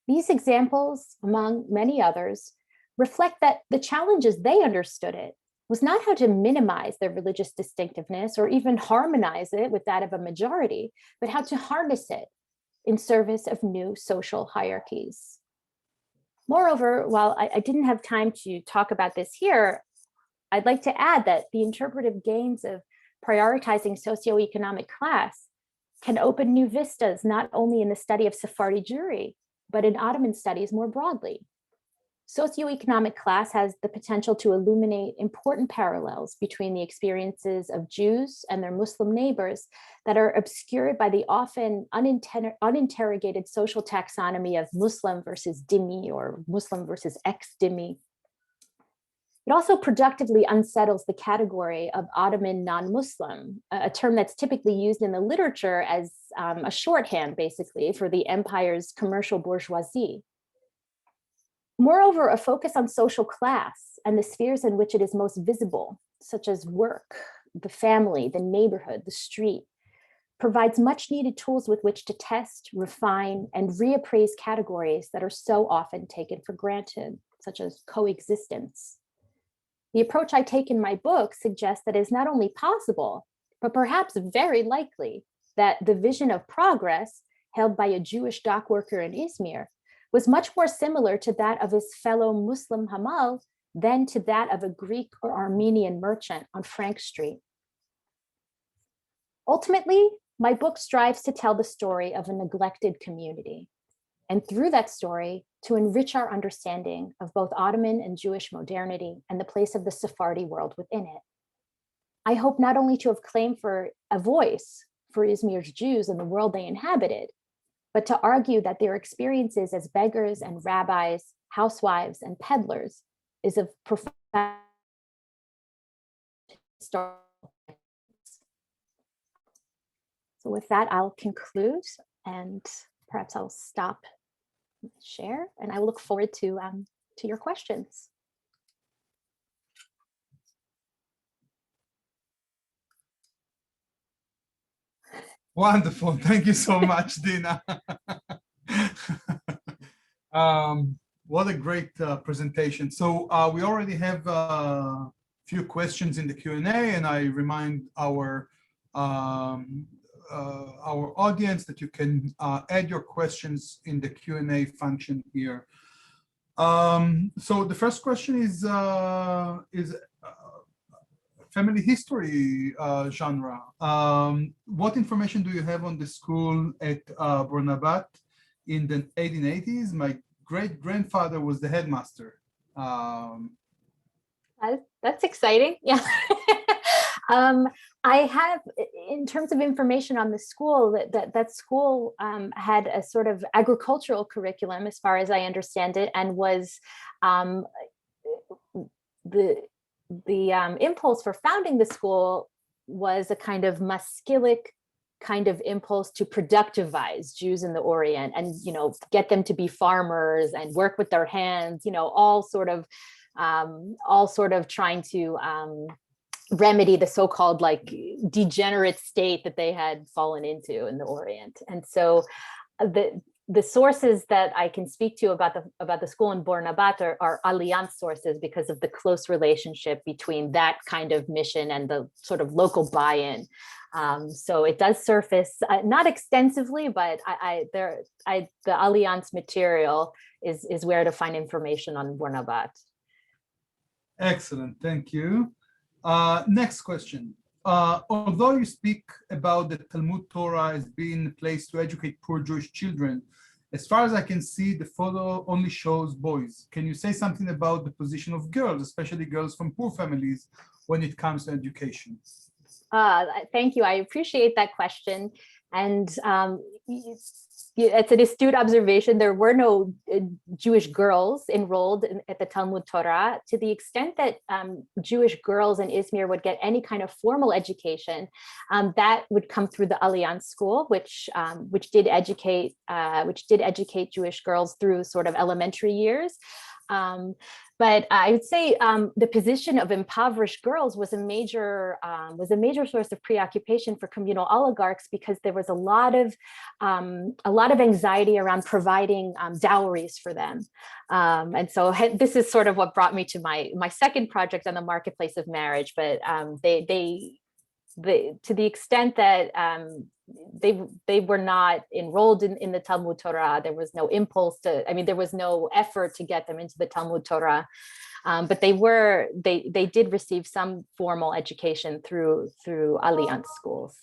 These examples, among many others, reflect that the challenge as they understood it was not how to minimize their religious distinctiveness or even harmonize it with that of a majority, but how to harness it in service of new social hierarchies. Moreover, while I didn't have time to talk about this here, I'd like to add that the interpretive gains of prioritizing socioeconomic class can open new vistas, not only in the study of Sephardi Jewry, but in Ottoman studies more broadly. Socioeconomic class has the potential to illuminate important parallels between the experiences of Jews and their Muslim neighbors that are obscured by the often uninterrogated social taxonomy of Muslim versus dhimmi or Muslim versus ex-dhimmi. It also productively unsettles the category of Ottoman non-Muslim, a term that's typically used in the literature as a shorthand, basically, for the empire's commercial bourgeoisie. Moreover, a focus on social class and the spheres in which it is most visible, such as work, the family, the neighborhood, the street, provides much needed tools with which to test, refine, and reappraise categories that are so often taken for granted, such as coexistence. The approach I take in my book suggests that it is not only possible, but perhaps very likely that the vision of progress held by a Jewish dock worker in Izmir was much more similar to that of his fellow Muslim Hamal than to that of a Greek or Armenian merchant on Frank Street. Ultimately, my book strives to tell the story of a neglected community, and through that story, to enrich our understanding of both Ottoman and Jewish modernity and the place of the Sephardi world within it. I hope not only to have claimed for a voice for Izmir's Jews and the world they inhabited, but to argue that their experiences as beggars and rabbis, housewives, and peddlers is of profound historical. So with that, I'll conclude, and perhaps I'll stop share, and I look forward to to your questions. Wonderful. Thank you so much, Dina. What a great presentation. So we already have a few questions in the Q&A, and I remind our audience that you can add your questions in the Q&A function here. So the first question is family history genre. What information do you have on the school at Bornabat in the 1880s? My great-grandfather was the headmaster. That's exciting. Yeah. I have, in terms of information on the school, that school had a sort of agricultural curriculum, as far as I understand it, and was the impulse for founding the school was a kind of Maskilic kind of impulse to productivize Jews in the Orient and, get them to be farmers and work with their hands, all sort of trying to remedy the so-called degenerate state that they had fallen into in the Orient. And so the sources that I can speak to about the school in Bornabat are Alliance sources, because of the close relationship between that kind of mission and the sort of local buy-in. So it does surface, not extensively, but the Alliance material is where to find information on Bornabat. Excellent, thank you. Next question. Although you speak about the Talmud Torah as being a place to educate poor Jewish children, as far as I can see, the photo only shows boys. Can you say something about the position of girls, especially girls from poor families, when it comes to education? Thank you. I appreciate that question. And it's an astute observation. There were no Jewish girls enrolled at the Talmud Torah. To the extent that Jewish girls in Izmir would get any kind of formal education, that would come through the Alliance School, which did educate Jewish girls through sort of elementary years. But I would say the position of impoverished girls was a major source of preoccupation for communal oligarchs, because there was a lot of anxiety around providing dowries for them. And so this is sort of what brought me to my second project on the marketplace of marriage. But to the extent that they were not enrolled in the Talmud Torah, there was no impulse there was no effort to get them into the Talmud Torah, but they did receive some formal education through Alliance schools.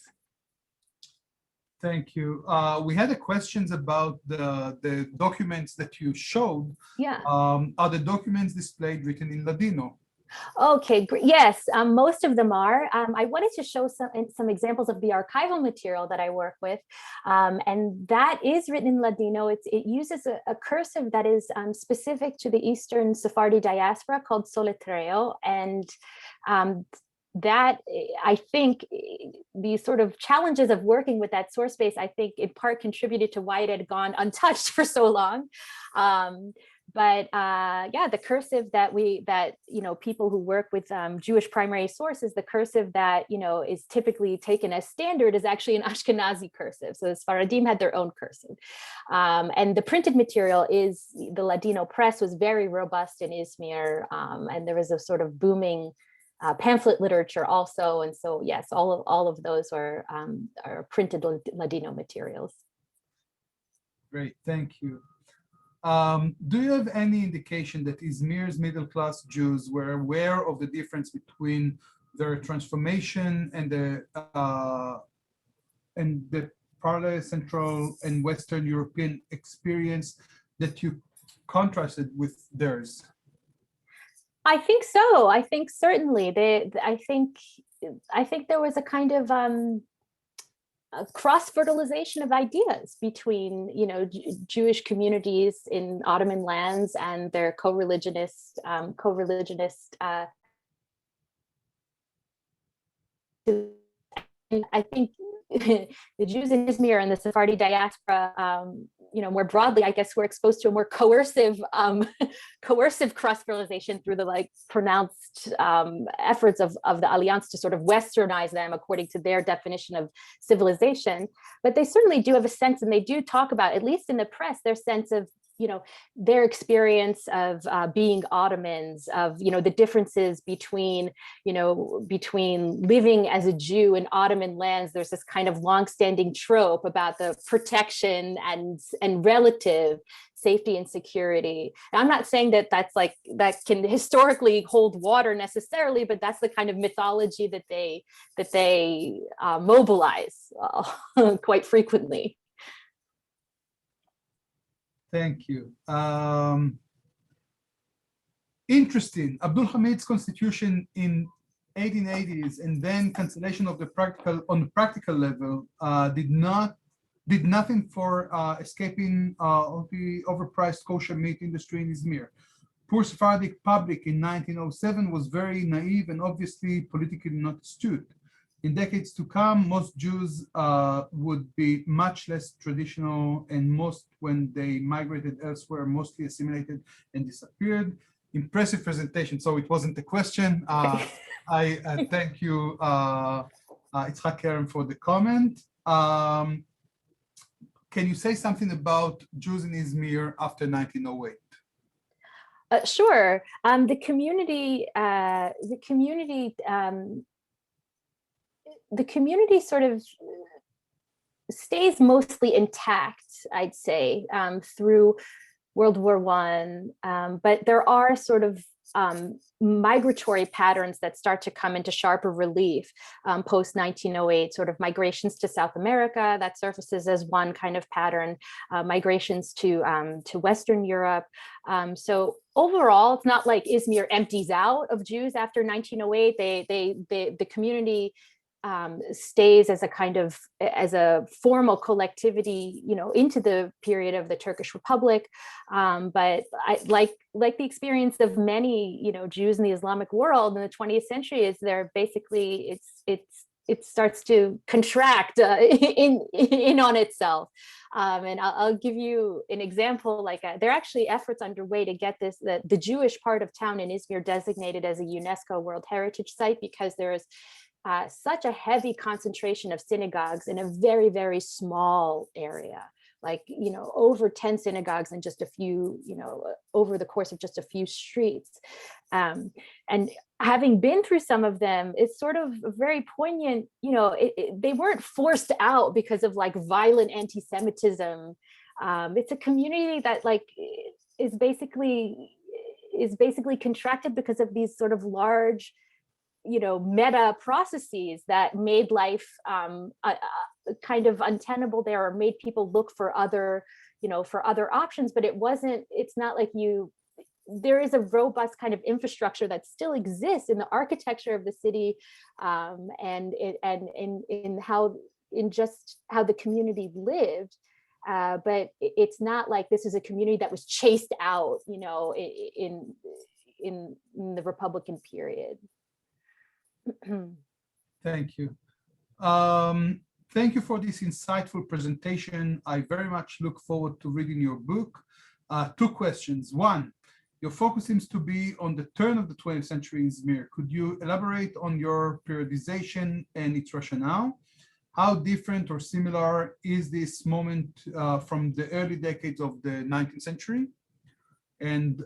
Thank you. We had questions about the documents that you showed. Yeah. Are the documents displayed written in Ladino? Okay, great. Yes, most of them are. I wanted to show some examples of the archival material that I work with, and that is written in Ladino. It uses a cursive that is specific to the Eastern Sephardi diaspora called soletreo, and that, I think, the sort of challenges of working with that source base, I think, in part contributed to why it had gone untouched for so long. But yeah, the cursive that people who work with Jewish primary sources, the cursive that is typically taken as standard is actually an Ashkenazi cursive. So the Sephardim had their own cursive, and the printed material is the Ladino press was very robust in Izmir, and there was a sort of booming pamphlet literature also, and so yes, all of those are printed Ladino materials. Great, thank you. Do you have any indication that Izmir's middle-class Jews were aware of the difference between their transformation and the parallel Central and Western European experience that you contrasted with theirs? I think so. I think certainly I think there was a kind of a cross-fertilization of ideas between, Jewish communities in Ottoman lands and their co-religionist. I think the Jews in Izmir and the Sephardi diaspora, more broadly, I guess we're exposed to a more coercive cross-fertilization through the like pronounced efforts of the Alliance to sort of westernize them according to their definition of civilization. But they certainly do have a sense, and they do talk about, at least in the press, their sense of their experience of being Ottomans, of the differences between living as a Jew in Ottoman lands. There's this kind of longstanding trope about the protection and relative safety and security. And I'm not saying that that can historically hold water necessarily, but that's the kind of mythology that they mobilize quite frequently. Thank you. Interesting. Abdul Hamid's constitution in 1880s and then cancellation of the practical level did nothing for escaping the overpriced kosher meat industry in Izmir. Poor Sephardic public in 1907 was very naive and obviously politically not astute. In decades to come, most Jews would be much less traditional, and most, when they migrated elsewhere, mostly assimilated and disappeared. Impressive presentation. So it wasn't a question. I thank you, Itzhak Keren, for the comment. Can you say something about Jews in Izmir after 1908? Sure. The community sort of stays mostly intact, I'd say, through World War I, but there are sort of migratory patterns that start to come into sharper relief post 1908, sort of migrations to South America that surfaces as one kind of pattern, migrations to Western Europe. So overall, it's not like Izmir empties out of Jews after 1908. The community stays as a formal collectivity, into the period of the Turkish Republic. But like the experience of many, Jews in the Islamic world in the 20th century is they're basically, it starts to contract in on itself. And I'll give you an example. There are actually efforts underway to get the Jewish part of town in Izmir designated as a UNESCO World Heritage Site, because there is such a heavy concentration of synagogues in a very, very small area, over 10 synagogues in just a few, over the course of just a few streets. And having been through some of them, it's sort of very poignant, they weren't forced out because of violent anti-Semitism. It's a community that is basically contracted because of these sort of large, meta processes that made life kind of untenable there, or made people look for other options. But it's not like there is a robust kind of infrastructure that still exists in the architecture of the city, and in how the community lived. But it's not like this is a community that was chased out, in the Republican period. Thank you. Thank you for this insightful presentation. I very much look forward to reading your book. Two questions. One, your focus seems to be on the turn of the 20th century in Izmir. Could you elaborate on your periodization and its rationale? How different or similar is this moment from the early decades of the 19th century? And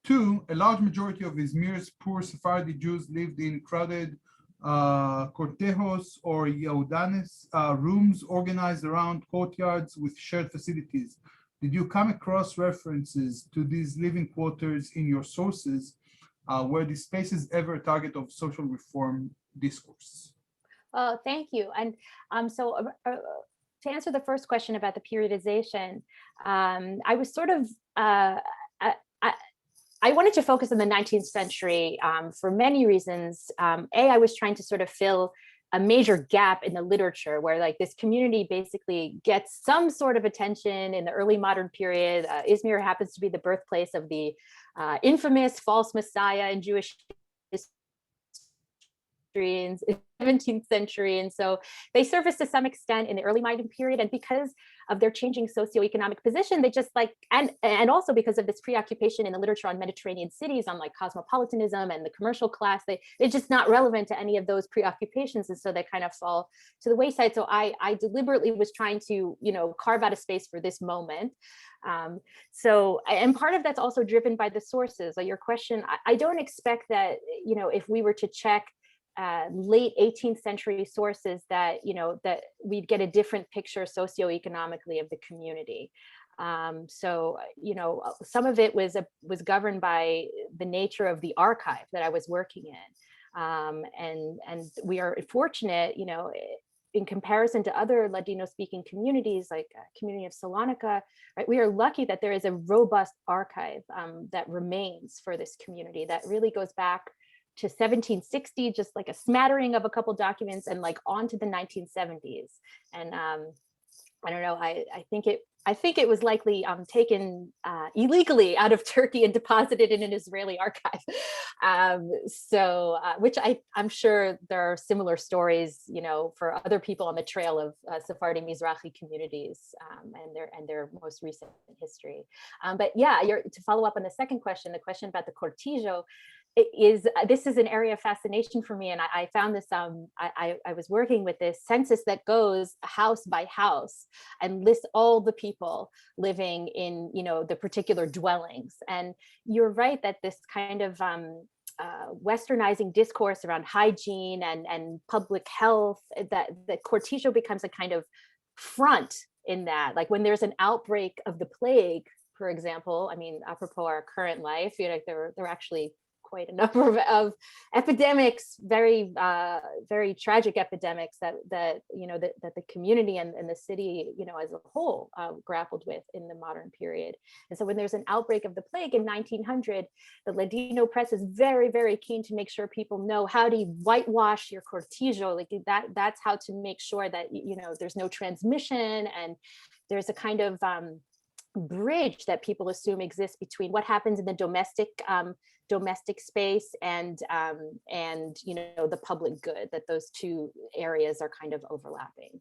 two, a large majority of Izmir's poor Sephardi Jews lived in crowded cortejos or yaudanes, rooms organized around courtyards with shared facilities. Did you come across references to these living quarters in your sources? Were these spaces ever a target of social reform discourse? Thank you. And so to answer the first question about the periodization, I was sort of, I wanted to focus on the 19th century for many reasons. I was trying to sort of fill a major gap in the literature where this community basically gets some sort of attention in the early modern period. Izmir happens to be the birthplace, place of the infamous false messiah in Jewish and 17th century. And so they surfaced to some extent in the early modern period. And because of their changing socioeconomic position, they just like, and also because of this preoccupation in the literature on Mediterranean cities, on like cosmopolitanism and the commercial class, they're just not relevant to any of those preoccupations. And so they kind of fall to the wayside. So I deliberately was trying to, carve out a space for this moment. And part of that's also driven by the sources. Like your question, I don't expect that, if we were to check late 18th century sources that, that we'd get a different picture socioeconomically of the community. Some of it was governed by the nature of the archive that I was working in. And we are fortunate, in comparison to other Ladino speaking communities, like community of Salonika, right? We are lucky that there is a robust archive that remains for this community that really goes back to 1760, just like a smattering of a couple documents, and like on to the 1970s. And I don't know, I think it was likely taken illegally out of Turkey and deposited in an Israeli archive. Which I'm sure there are similar stories, for other people on the trail of Sephardi Mizrahi communities and their most recent history. But yeah, to follow up on the second question, the question about the cortijo, this is an area of fascination for me. And I found this, I was working with this census that goes house by house and lists all the people living in, the particular dwellings. And you're right that this kind of westernizing discourse around hygiene and public health, that the cortijo becomes a kind of front in that. Like when there's an outbreak of the plague, for example, I mean, apropos our current life, there are actually quite a number of epidemics, very very tragic epidemics that the community and the city, as a whole, grappled with in the modern period. And so when there's an outbreak of the plague in 1900, the Ladino press is very, very keen to make sure people know how to whitewash your cortijo. Like that's how to make sure that there's no transmission, and there's a kind of bridge that people assume exists between what happens in the domestic space and the public good, that those two areas are kind of overlapping.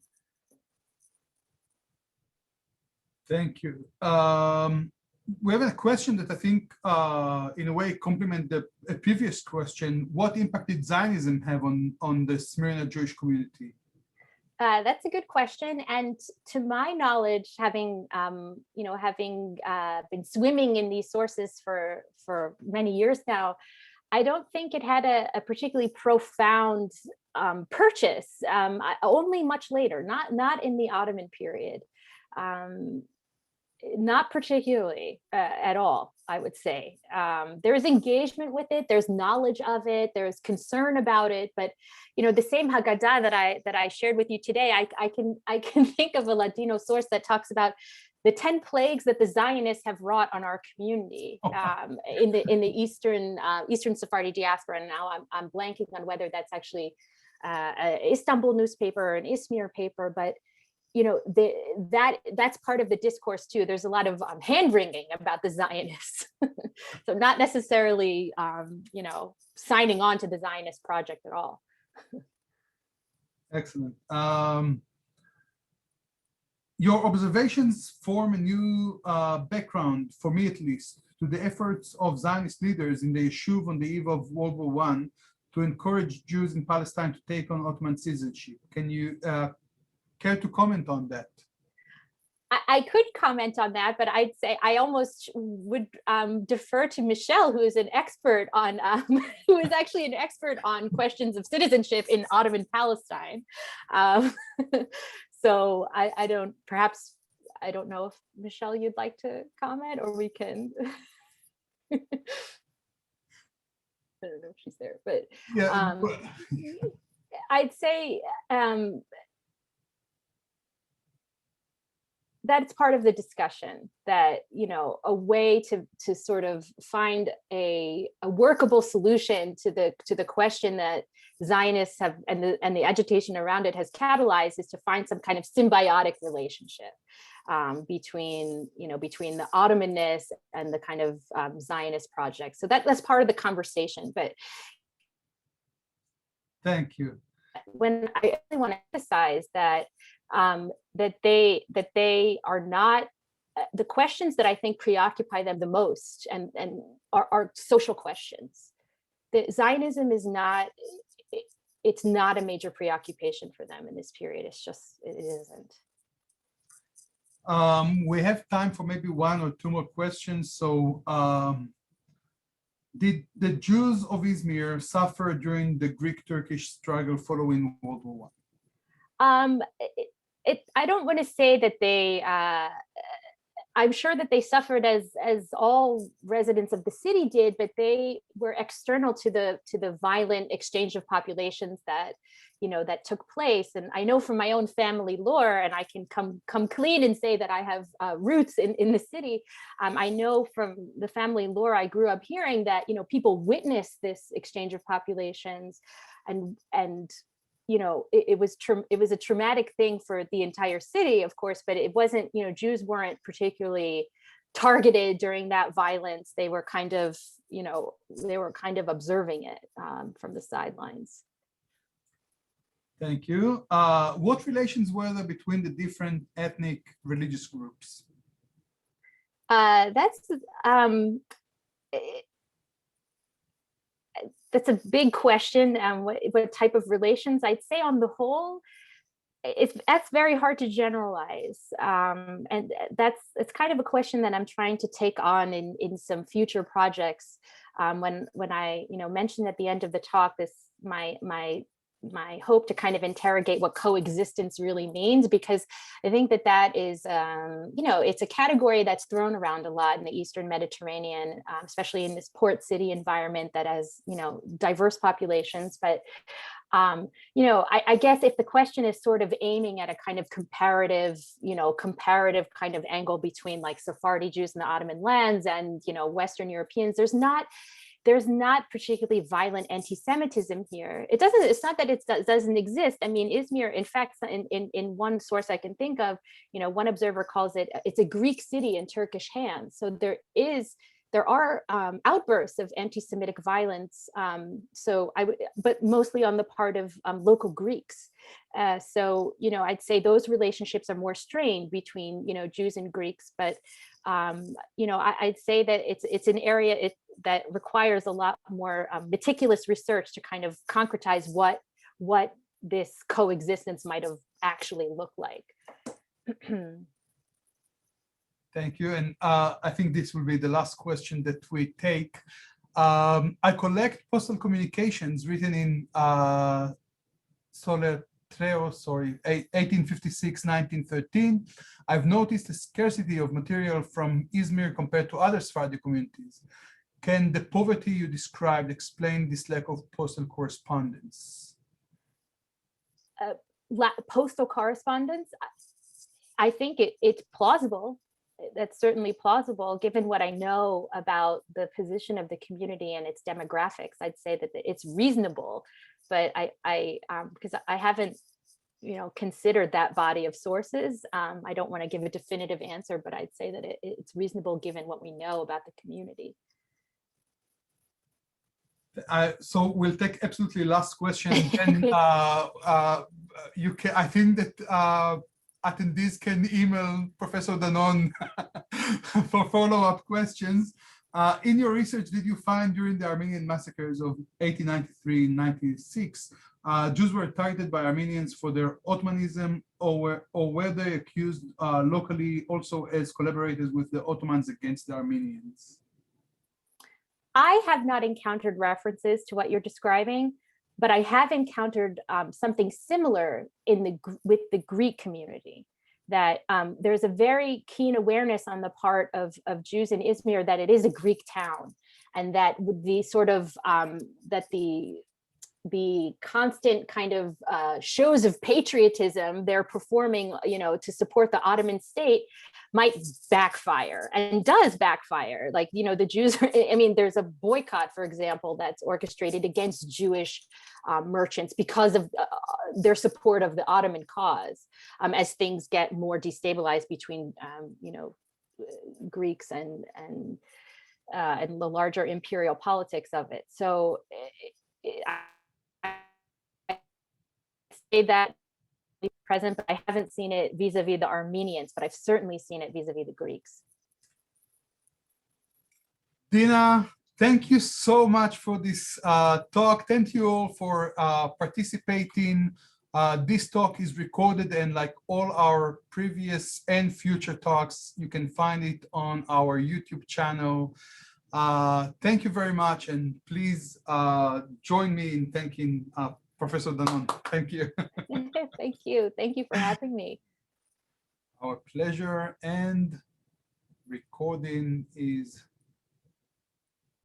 Thank you. We have a question that I think in a way complement a previous question. What impact did Zionism have on the Smyrna Jewish community? That's a good question, and to my knowledge, having been swimming in these sources for many years now, I don't think it had a particularly profound purchase. Only much later, not in the Ottoman period, not particularly at all, I would say. There is engagement with it, there's knowledge of it, there's concern about it, but the same Haggadah that I shared with you today, I can think of a Ladino source that talks about the 10 plagues that the Zionists have wrought on our community in the Eastern Sephardi diaspora. And now I'm blanking on whether that's actually an Istanbul newspaper or an Izmir paper, but that's part of the discourse too. There's a lot of hand-wringing about the Zionists. So not necessarily, signing on to the Zionist project at all. Excellent. Your observations form a new background, for me at least, to the efforts of Zionist leaders in the Yishuv on the eve of World War I to encourage Jews in Palestine to take on Ottoman citizenship. Can you care to comment on that? I could comment on that, but I'd say I almost would defer to Michelle, who is an expert on, who is actually an expert on questions of citizenship in Ottoman Palestine. So I don't know if Michelle, you'd like to comment, or we can. I don't know if she's there, but yeah. I'd say that's part of the discussion, that a way to sort of find a workable solution to the question that Zionists have and the agitation around it has catalyzed is to find some kind of symbiotic relationship between the Ottomanness and the kind of Zionist project. So that's part of the conversation. But Thank you. When I really want to emphasize that that they are not the questions that I think preoccupy them the most, and are social questions. The Zionism is not. It's not a major preoccupation for them in this period. It isn't. We have time for maybe one or two more questions. So, did the Jews of Izmir suffer during the Greek-Turkish struggle following World War I? I don't want to say that they. I'm sure that they suffered as all residents of the city did, but they were external to the violent exchange of populations that that took place. And I know from my own family lore, and I can come clean and say that I have roots in the city. I know from the family lore I grew up hearing that people witnessed this exchange of populations, and it was a traumatic thing for the entire city, of course, but it wasn't, Jews weren't particularly targeted during that violence. They were kind of observing it from the sidelines. Thank you. What relations were there between the different ethnic religious groups? That's a big question. What type of relations? I'd say on the whole, that's very hard to generalize, and it's kind of a question that I'm trying to take on in some future projects. When I mentioned at the end of the talk my hope to kind of interrogate what coexistence really means, because I think that is, it's a category that's thrown around a lot in the Eastern Mediterranean, especially in this port city environment that has, diverse populations. But, I guess if the question is sort of aiming at a kind of comparative kind of angle between like Sephardi Jews in the Ottoman lands and, Western Europeans, there's not particularly violent anti-Semitism here. It's not that it doesn't exist. I mean, Izmir, in fact, in one source I can think of, one observer calls it's a Greek city in Turkish hands. So there are outbursts of anti-Semitic violence. But mostly on the part of local Greeks. So, I'd say those relationships are more strained between, Jews and Greeks. But, I'd say that it's an area that requires a lot more meticulous research to kind of concretize what this coexistence might have actually looked like. Thank you. And I think this will be the last question that we take. I collect postal communications written in Soletreo, 1856, 1913. I've noticed a scarcity of material from Izmir compared to other Sephardi communities. Can the poverty you described explain this lack of postal correspondence? Postal correspondence? I think it's plausible. That's certainly plausible, given what I know about the position of the community and its demographics. I'd say that it's reasonable, but I because I haven't, considered that body of sources. I don't want to give a definitive answer, but I'd say that it's reasonable given what we know about the community. So we'll take absolutely last question, and you can. I think that attendees can email Professor Danon for follow-up questions. In your research, did you find during the Armenian massacres of 1893 and 1996, Jews were targeted by Armenians for their Ottomanism, or were they accused locally also as collaborators with the Ottomans against the Armenians? I have not encountered references to what you're describing, but I have encountered something similar with the Greek community, that there's a very keen awareness on the part of Jews in Izmir that it is a Greek town, and that the sort of that the constant kind of shows of patriotism they're performing, to support the Ottoman state might backfire, and does backfire. Like, the Jews, there's a boycott, for example, that's orchestrated against Jewish merchants because of their support of the Ottoman cause, as things get more destabilized between, Greeks and the larger imperial politics of it. So that present, but I haven't seen it vis-a-vis the Armenians, but I've certainly seen it vis-a-vis the Greeks. Dina, thank you so much for this talk. Thank you all for participating. This talk is recorded, and like all our previous and future talks, you can find it on our YouTube channel. Thank you very much, and please join me in thanking Professor Danon. Thank you. Thank you. Thank you for having me. Our pleasure, and recording is